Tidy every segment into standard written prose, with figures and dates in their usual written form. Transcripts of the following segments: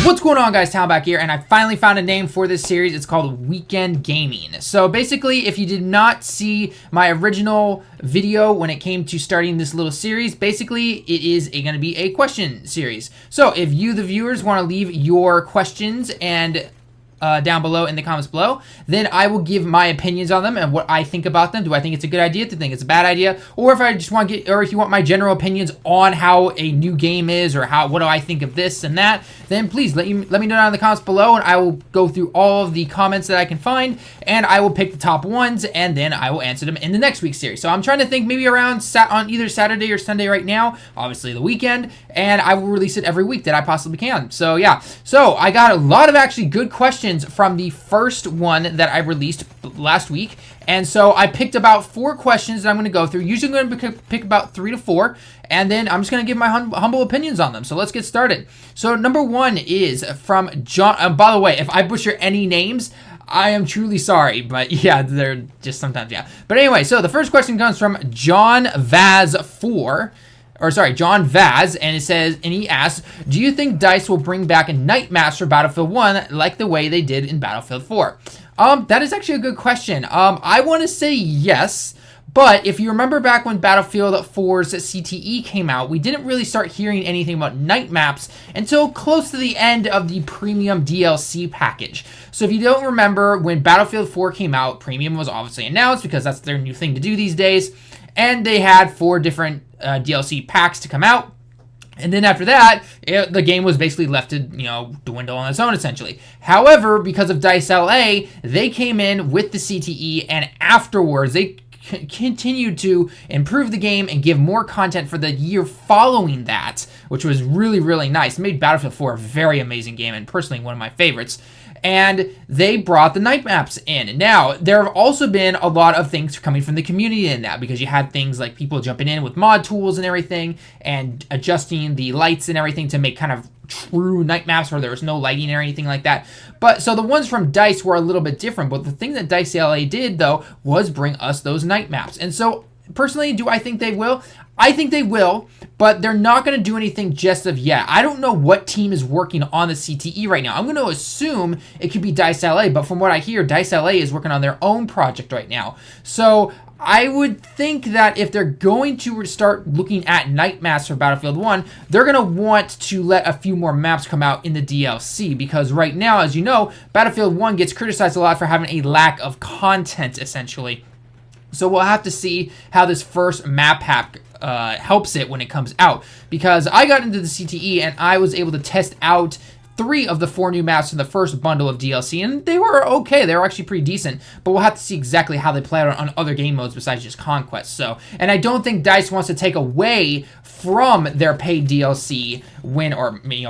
What's going on, guys? Tal back here, and I finally found a name for this series. It's called Weekend Gaming. So basically, if you did not see my original video when it came to starting this little series, basically it is going to be a question series. So if you, the viewers, want to leave your questions and down below in the comments below, then I will give my opinions on them and what I think about them. Do I think it's a good idea? Do I think it's a bad idea? Or if I just want to get, or if you want my general opinions on how a new game is, or what do I think of this and that, then please let me know down in the comments below, and I will go through all of the comments that I can find, and I will pick the top ones, and then I will answer them in the next week's series. So I'm trying to think maybe around on either Saturday or Sunday right now, obviously the weekend, and I will release it every week that I possibly can. So yeah, so I got a lot of actually good questions from the first one that I released last week, and so I picked about 4 questions that I'm going to go through. Usually I'm going to pick about 3 to 4, and then I'm just going to give my humble opinions on them. So let's get started. So number 1 is from John. By the way, if I butcher any names, I am truly sorry, but yeah, they're just sometimes, yeah. But anyway, so the first question comes from John Vaz, and it says, and he asks, do you think DICE will bring back a night maps for Battlefield 1 like the way they did in Battlefield 4? That is actually a good question. I want to say yes, but if you remember back when Battlefield 4's CTE came out, we didn't really start hearing anything about night maps until close to the end of the premium DLC package. So if you don't remember, when Battlefield 4 came out, premium was obviously announced because that's their new thing to do these days, and they had 4 different DLC packs to come out. And then after that, the game was basically left to, dwindle on its own, essentially. However, because of DICE LA, they came in with the CTE, and afterwards, they continued to improve the game and give more content for the year following that, which was really, really nice. It made Battlefield 4 a very amazing game, and personally one of my favorites. And they brought the night maps in. Now, there have also been a lot of things coming from the community in that, because you had things like people jumping in with mod tools and everything, and adjusting the lights and everything to make kind of true night maps where there was no lighting or anything like that. But so the ones from DICE were a little bit different, but the thing that DICE LA did, though, was bring us those night maps. And so, personally, do I think they will? I think they will, but they're not going to do anything just of yet. I don't know what team is working on the CTE right now. I'm going to assume it could be DICE LA, but from what I hear, DICE LA is working on their own project right now. So I would think that if they're going to start looking at night maps for Battlefield 1, they're going to want to let a few more maps come out in the DLC, because right now, as you know, Battlefield 1 gets criticized a lot for having a lack of content, essentially. So we'll have to see how this first map pack helps it when it comes out, because I got into the CTE and I was able to test out 3 of the 4 new maps in the first bundle of DLC, and they were okay. They were actually pretty decent, but we'll have to see exactly how they play out on other game modes besides just Conquest. So, and I don't think DICE wants to take away from their paid DLC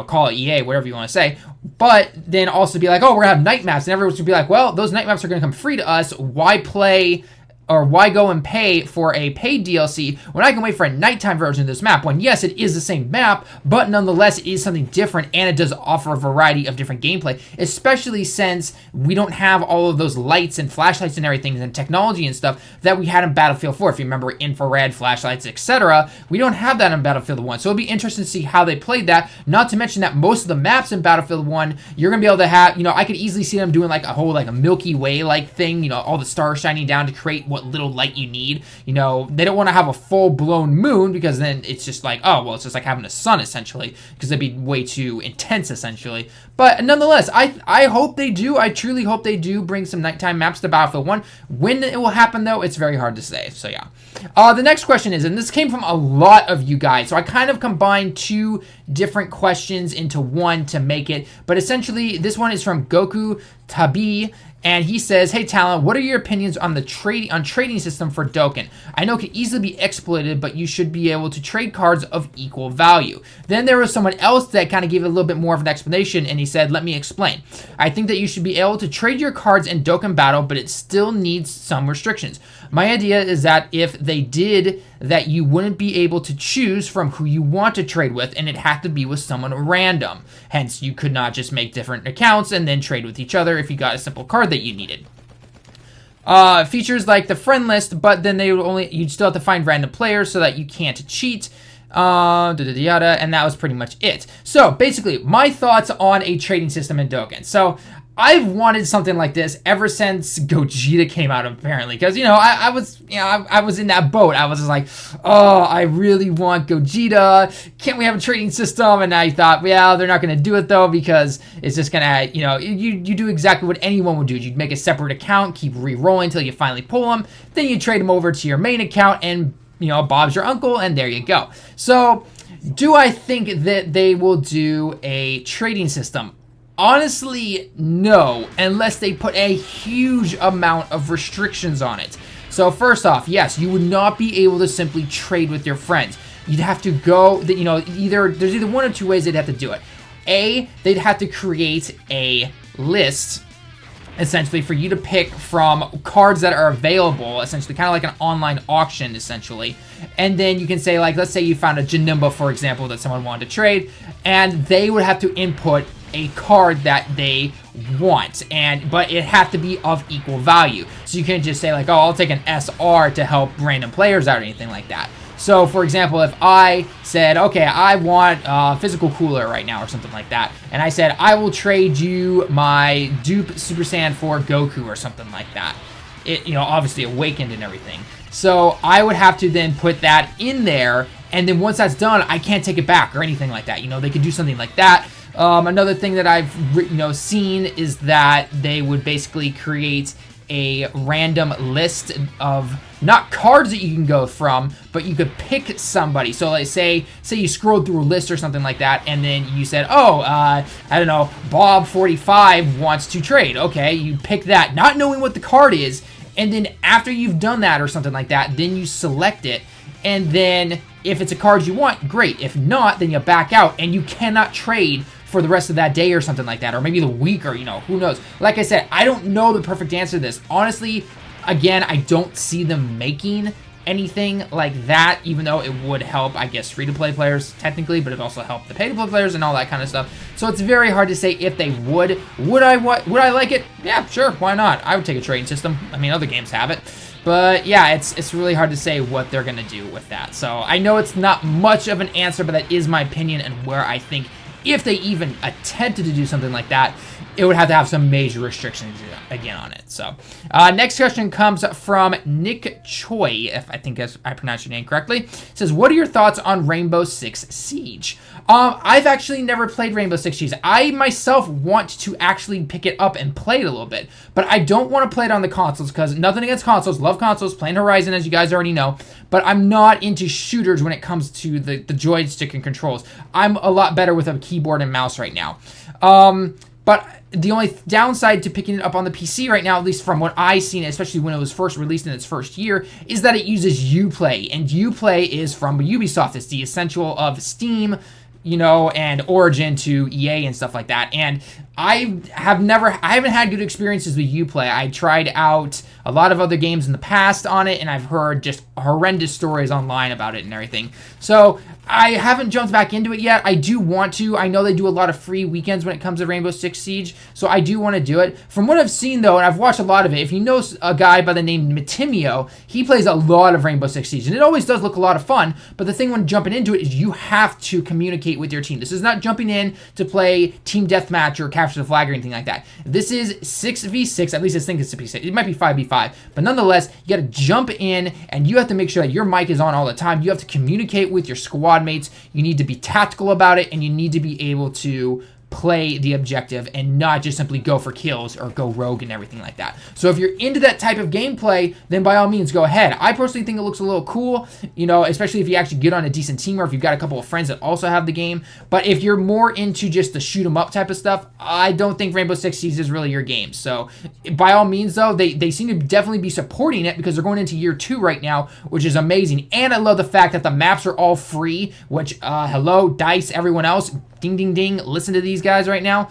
call it EA, whatever you want to say, but then also be like, oh, we're gonna have night maps, and everyone's gonna be like, well, those night maps are gonna come free to us. Why play, or why go and pay for a paid DLC when I can wait for a nighttime version of this map? When, yes, it is the same map, but nonetheless, it is something different, and it does offer a variety of different gameplay, especially since we don't have all of those lights and flashlights and everything and technology and stuff that we had in Battlefield 4. If you remember, infrared flashlights, etc., we don't have that in Battlefield 1. So it'll be interesting to see how they played that, not to mention that most of the maps in Battlefield 1, you're going to be able to have, I could easily see them doing like a whole, like a Milky Way-like thing, all the stars shining down to create what little light you need. They don't want to have a full-blown moon, because then it's just like, oh, well, it's just like having a sun, essentially, because it'd be way too intense, essentially. But nonetheless, I hope they do. I truly hope they do bring some nighttime maps to Battlefield 1. When it will happen, though, it's very hard to say. So, yeah. The next question is, and this came from a lot of you guys, so I kind of combined 2 different questions into one to make it, but essentially, this one is from Goku Tabi, and he says, hey, Talon, what are your opinions on the trading system for Dokkan? I know it can easily be exploited, but you should be able to trade cards of equal value. Then there was someone else that kind of gave a little bit more of an explanation, and he said, let me explain. I think that you should be able to trade your cards in Dokkan Battle, but it still needs some restrictions. My idea is that if they did that, you wouldn't be able to choose from who you want to trade with, and it had to be with someone random. Hence, you could not just make different accounts and then trade with each other if you got a simple card that you needed. Features like the friend list, but then you'd still have to find random players so that you can't cheat. And that was pretty much it. So basically, my thoughts on a trading system in Dokkan. So I've wanted something like this ever since Gogeta came out, apparently, because I was in that boat. I was just like, oh, I really want Gogeta. Can't we have a trading system? And I thought, well, they're not going to do it though, because it's just gonna, you do exactly what anyone would do. You'd make a separate account, keep re-rolling until you finally pull them, then you trade them over to your main account, and Bob's your uncle, and there you go. So, do I think that they will do a trading system? Honestly, no, unless they put a huge amount of restrictions on it. So first off, yes, you would not be able to simply trade with your friends. You'd have to go, there's either one or two ways they'd have to do it. A, they'd have to create a list, essentially, for you to pick from cards that are available, essentially, kind of like an online auction, essentially. And then you can say, like, let's say you found a Janemba, for example, that someone wanted to trade, and they would have to input a card that they want, but it had to be of equal value. So you can't just say, like, oh, I'll take an SR to help random players out or anything like that. So, for example, if I said, okay, I want a physical cooler right now or something like that, and I said, I will trade you my dupe Super Saiyan 4 Goku or something like that. It, obviously awakened and everything. So I would have to then put that in there, and then once that's done, I can't take it back or anything like that. They could do something like that. Another thing that I've seen is that they would basically create a random list of not cards that you can go from, but you could pick somebody. So like say you scrolled through a list or something like that, and then you said, oh, I don't know, Bob 45 wants to trade. Okay, you pick that, not knowing what the card is, and then after you've done that or something like that, then you select it, and then if it's a card you want, great. If not, then you back out, and you cannot trade for the rest of that day or something like that, or maybe the week, or who knows. Like I said, I don't know the perfect answer to this. Honestly, again, I don't see them making anything like that, even though it would help, I guess, free-to-play players, technically, but it also help the pay-to-play players and all that kind of stuff. So it's very hard to say if they would. Would I like it? Yeah, sure, why not? I would take a trading system. I mean, other games have it. But yeah, it's really hard to say what they're going to do with that. So I know it's not much of an answer, but that is my opinion and where I think if they even attempted to do something like that, it would have to have some major restrictions again on it. So, next question comes from Nick Choi, if I think I pronounced your name correctly. It says, what are your thoughts on Rainbow Six Siege? I've actually never played Rainbow Six Siege. I myself want to actually pick it up and play it a little bit, but I don't want to play it on the consoles because nothing against consoles, love consoles, playing Horizon as you guys already know, but I'm not into shooters when it comes to the joystick and controls. I'm a lot better with a keyboard and mouse right now. But the only downside to picking it up on the PC right now, at least from what I've seen, especially when it was first released in its first year, is that it uses Uplay. And Uplay is from Ubisoft. It's the essential of Steam, and Origin to EA and stuff like that. And I haven't had good experiences with Uplay. I tried out a lot of other games in the past on it, and I've heard just horrendous stories online about it and everything. So I haven't jumped back into it yet. I do want to. I know they do a lot of free weekends when it comes to Rainbow Six Siege, so I do want to do it. From what I've seen, though, and I've watched a lot of it, if you know a guy by the name Matimio, he plays a lot of Rainbow Six Siege, and it always does look a lot of fun, but the thing when jumping into it is you have to communicate with your team. This is not jumping in to play Team Deathmatch or Capture the Flag or anything like that. This is 6v6, at least I think it's 6v6. It might be 5v5, but nonetheless, you got to jump in, and you have to make sure that your mic is on all the time. You have to communicate with your squad mates. You need to be tactical about it, and you need to be able to play the objective and not just simply go for kills or go rogue and everything like that. So if you're into that type of gameplay, then by all means go ahead. I personally think it looks a little cool, especially if you actually get on a decent team or if you've got a couple of friends that also have the game. But if you're more into just the shoot 'em up type of stuff, I don't think Rainbow Six Siege is really your game. So by all means though, they seem to definitely be supporting it because they're going into year 2 right now, which is amazing. And I love the fact that the maps are all free, which hello DICE, everyone else, ding ding ding, listen to these guys right now.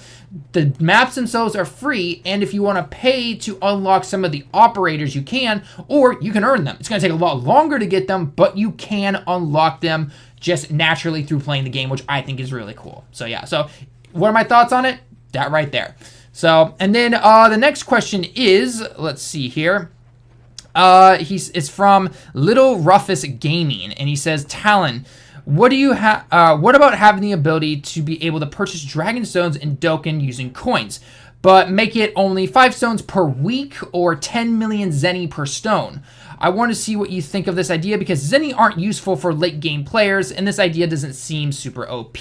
The maps themselves are free, and if you want to pay to unlock some of the operators, you can, or you can earn them. It's going to take a lot longer to get them, but you can unlock them just naturally through playing the game, which I think is really cool. So yeah, so what are my thoughts on it? That right there. So, and then the next question is, let's see here. It's from Little Rufus Gaming, and he says, Talon, What do you what about having the ability to be able to purchase Dragon Stones in Dokkan using coins, but make it only 5 stones per week or 10 million Zenny per stone? I want to see what you think of this idea because Zenny aren't useful for late game players, and this idea doesn't seem super OP.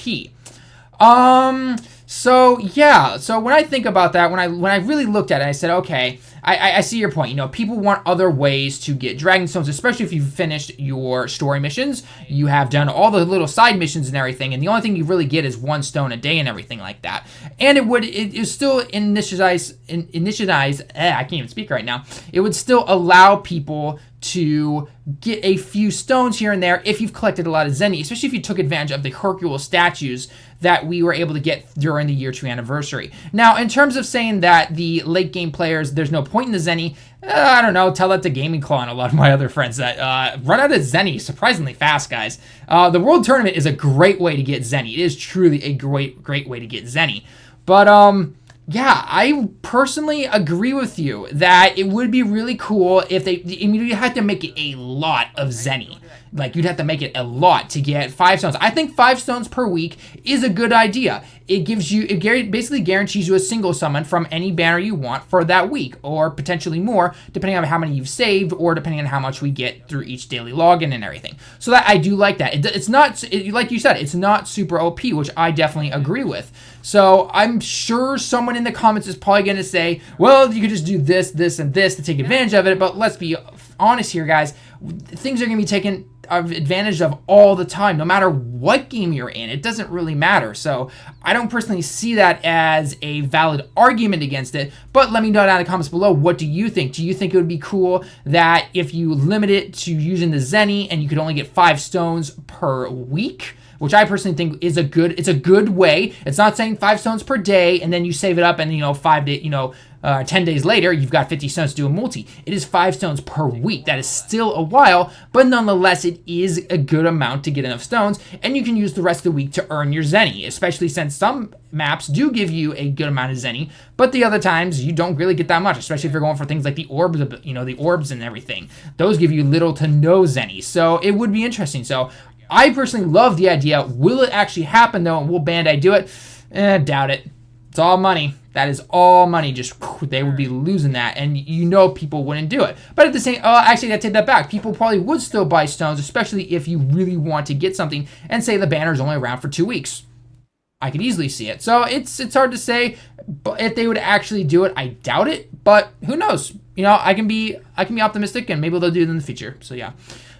So yeah, so when I think about that, when I really looked at it, I said, okay, I see your point. You know, people want other ways to get Dragon Stones, especially if you've finished your story missions. You have done all the little side missions and everything, and the only thing you really get is 1 stone a day and everything like that. And it is still initiatize, I can't even speak right now. It would still allow people to get a few stones here and there if you've collected a lot of Zenny, especially if you took advantage of the Hercule statues that we were able to get during the year 2 anniversary. Now, in terms of saying that the late game players, there's no point in the Zenny, I don't know, tell that to Gaming Claw and a lot of my other friends that run out of Zenny surprisingly fast, guys. The World Tournament is a great way to get Zenny. It is truly a great way to get Zenny. But, yeah, I personally agree with you that it would be really cool if you had to make it a lot of Zenny. Like, you'd have to make it a lot to get 5 stones. I think 5 stones per week is a good idea. It basically guarantees you a single summon from any banner you want for that week, or potentially more, depending on how many you've saved, or depending on how much we get through each daily login and everything. So that I do like that. It's not, like you said, it's not super OP, which I definitely agree with. So I'm sure someone in the comments is probably going to say, well, you could just do this, this, and this to take advantage of it. But let's be honest here, guys. Things are going to be taken advantage of all the time, no matter what game you're in. It doesn't really matter. So I don't personally see that as a valid argument against it. But let me know down in the comments below, what do you think? Do you think it would be cool that if you limit it to using the Zenny and you could only get 5 stones per week? Which I personally think is it's a good way. It's not saying 5 stones per day and then you save it up and 10 days later you've got 50 stones to do a multi. It is 5 stones per week. That is still a while, but nonetheless it is a good amount to get enough stones, and you can use the rest of the week to earn your Zenny, especially since some maps do give you a good amount of Zenny, but the other times you don't really get that much, especially if you're going for things like the orbs, the orbs and everything. Those give you little to no Zenny, so it would be interesting. So I personally love the idea. Will it actually happen, though, and will Bandai do it? Doubt it. It's all money. That is all money. Just, they would be losing that, and people wouldn't do it. But at the same, actually, I take that back. People probably would still buy stones, especially if you really want to get something, and say the banner is only around for 2 weeks. I could easily see it. So it's hard to say if they would actually do it. I doubt it, but who knows? I can be optimistic, and maybe they'll do it in the future. So yeah.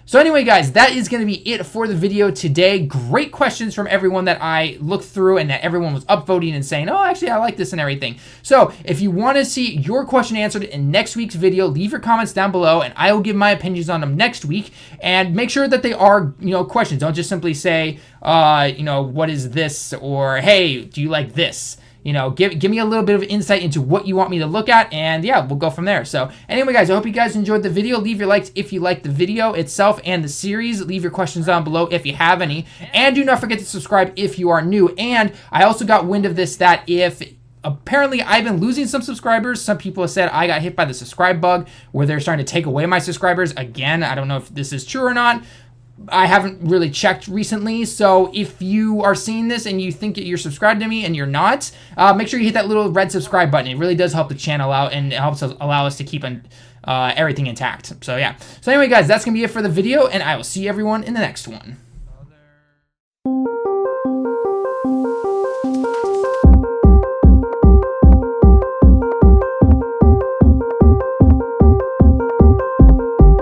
So anyway, guys, that is going to be it for the video today. Great questions from everyone that I looked through and that everyone was upvoting and saying, oh, actually, I like this and everything. So if you want to see your question answered in next week's video, leave your comments down below and I will give my opinions on them next week. And make sure that they are, questions. Don't just simply say, what is this? Or, hey, do you like this? Give me a little bit of insight into what you want me to look at, and yeah, we'll go from there. So anyway, guys, I hope you guys enjoyed the video. Leave your likes if you liked the video itself and the series. Leave your questions down below if you have any, and do not forget to subscribe if you are new. And I also got wind of this, that apparently I've been losing some subscribers. Some people have said I got hit by the subscribe bug where they're starting to take away my subscribers. Again, I don't know if this is true or not. I haven't really checked recently, so if you are seeing this and you think that you're subscribed to me and you're not, make sure you hit that little red subscribe button. It really does help the channel out, and it helps us, allow us to keep everything intact. So yeah. So anyway, guys, that's going to be it for the video, and I will see everyone in the next one.